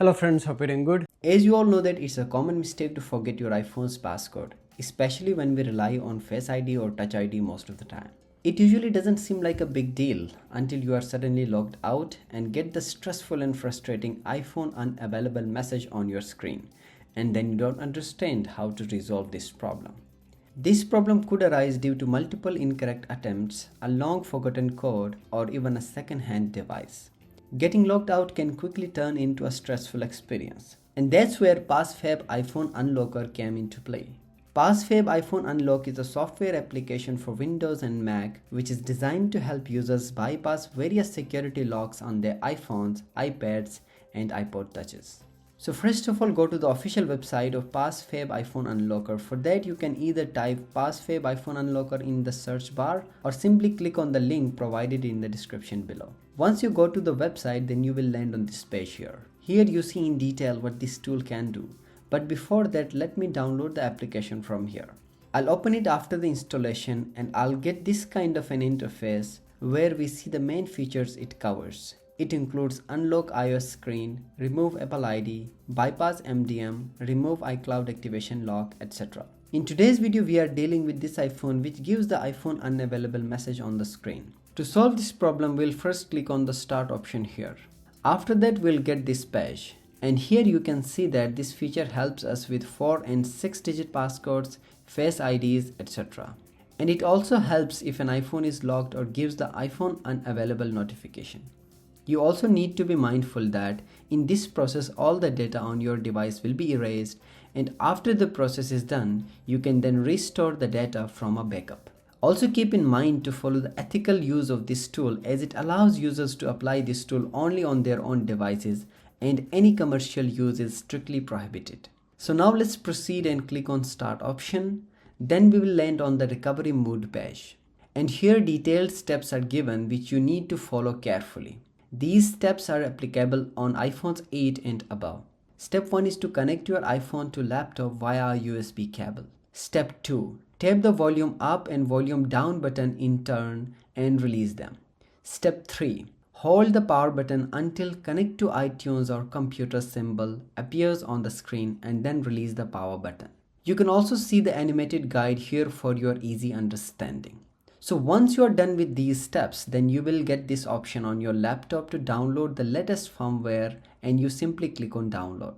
Hello friends, hope you're doing good. As you all know that it's a common mistake to forget your iPhone's passcode, especially when we rely on Face ID or Touch ID most of the time. It usually doesn't seem like a big deal until you are suddenly logged out and get the stressful and frustrating iPhone unavailable message on your screen, and then you don't understand how to resolve this problem. This problem could arise due to multiple incorrect attempts, a long forgotten code, or even a second-hand device. Getting locked out can quickly turn into a stressful experience. And that's where PassFab iPhone Unlocker came into play. PassFab iPhone Unlock is a software application for Windows and Mac which is designed to help users bypass various security locks on their iPhones, iPads, and iPod touches. So first of all, go to the official website of PassFab iPhone Unlocker. For that, you can either type PassFab iPhone Unlocker in the search bar or simply click on the link provided in the description below. Once you go to the website, then you will land on this page here. Here you see in detail what this tool can do. But before that, let me download the application from here. I'll open it after the installation and I'll get this kind of an interface where we see the main features it covers. It includes unlock iOS screen, remove Apple ID, bypass MDM, remove iCloud activation lock, etc. In today's video, we are dealing with this iPhone which gives the iPhone unavailable message on the screen. To solve this problem, we'll first click on the start option here. After that, we'll get this page. And here you can see that this feature helps us with 4 and 6-digit passcodes, Face IDs, etc. And it also helps if an iPhone is locked or gives the iPhone unavailable notification. You also need to be mindful that in this process all the data on your device will be erased, and after the process is done, you can then restore the data from a backup. Also keep in mind to follow the ethical use of this tool as it allows users to apply this tool only on their own devices and any commercial use is strictly prohibited. So now let's proceed and click on start option. Then we will land on the recovery mode page. And here detailed steps are given which you need to follow carefully. These steps are applicable on iPhones 8 and above. Step 1 is to connect your iPhone to laptop via a USB cable. Step 2. Tap the volume up and volume down button in turn and release them. Step 3. Hold the power button until connect to iTunes or computer symbol appears on the screen and then release the power button. You can also see the animated guide here for your easy understanding. So once you are done with these steps, then you will get this option on your laptop to download the latest firmware and you simply click on download.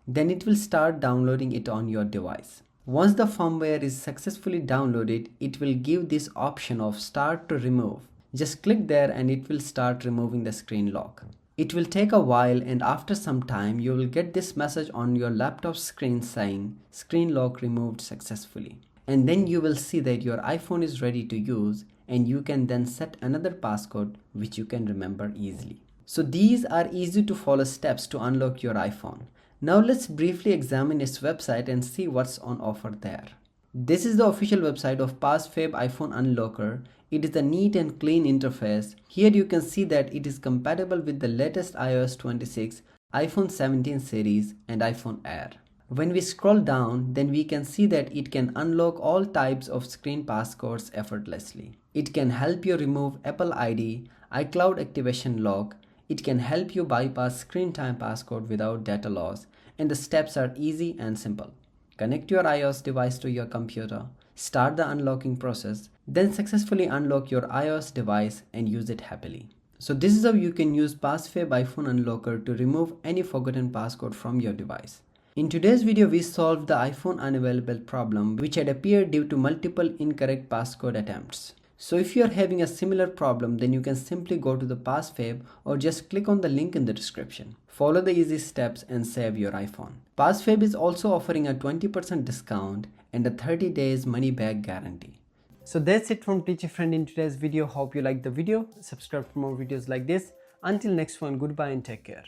Then it will start downloading it on your device. Once the firmware is successfully downloaded, it will give this option of start to remove. Just click there and it will start removing the screen lock. It will take a while and after some time you will get this message on your laptop screen saying screen lock removed successfully. And then you will see that your iPhone is ready to use and you can then set another passcode which you can remember easily. So these are easy to follow steps to unlock your iPhone. Now let's briefly examine its website and see what's on offer there. This is the official website of PassFab iPhone Unlocker. It is a neat and clean interface. Here you can see that it is compatible with the latest iOS 26, iPhone 17 series and iPhone Air. When we scroll down, then we can see that it can unlock all types of screen passcodes effortlessly. It can help you remove Apple ID, iCloud activation lock. It can help you bypass screen time passcode without data loss, and the steps are easy and simple. Connect your iOS device to your computer, start the unlocking process, then successfully unlock your iOS device and use it happily. So this is how you can use PassFab iPhone Unlocker to remove any forgotten passcode from your device. In today's video, we solved the iPhone unavailable problem which had appeared due to multiple incorrect passcode attempts. So if you are having a similar problem, then you can simply go to the PassFab or just click on the link in the description. Follow the easy steps and save your iPhone. PassFab is also offering a 20% discount and a 30 days money back guarantee. So that's it from Teacher Friend in today's video. Hope you liked the video. Subscribe for more videos like this. Until next one, goodbye and take care.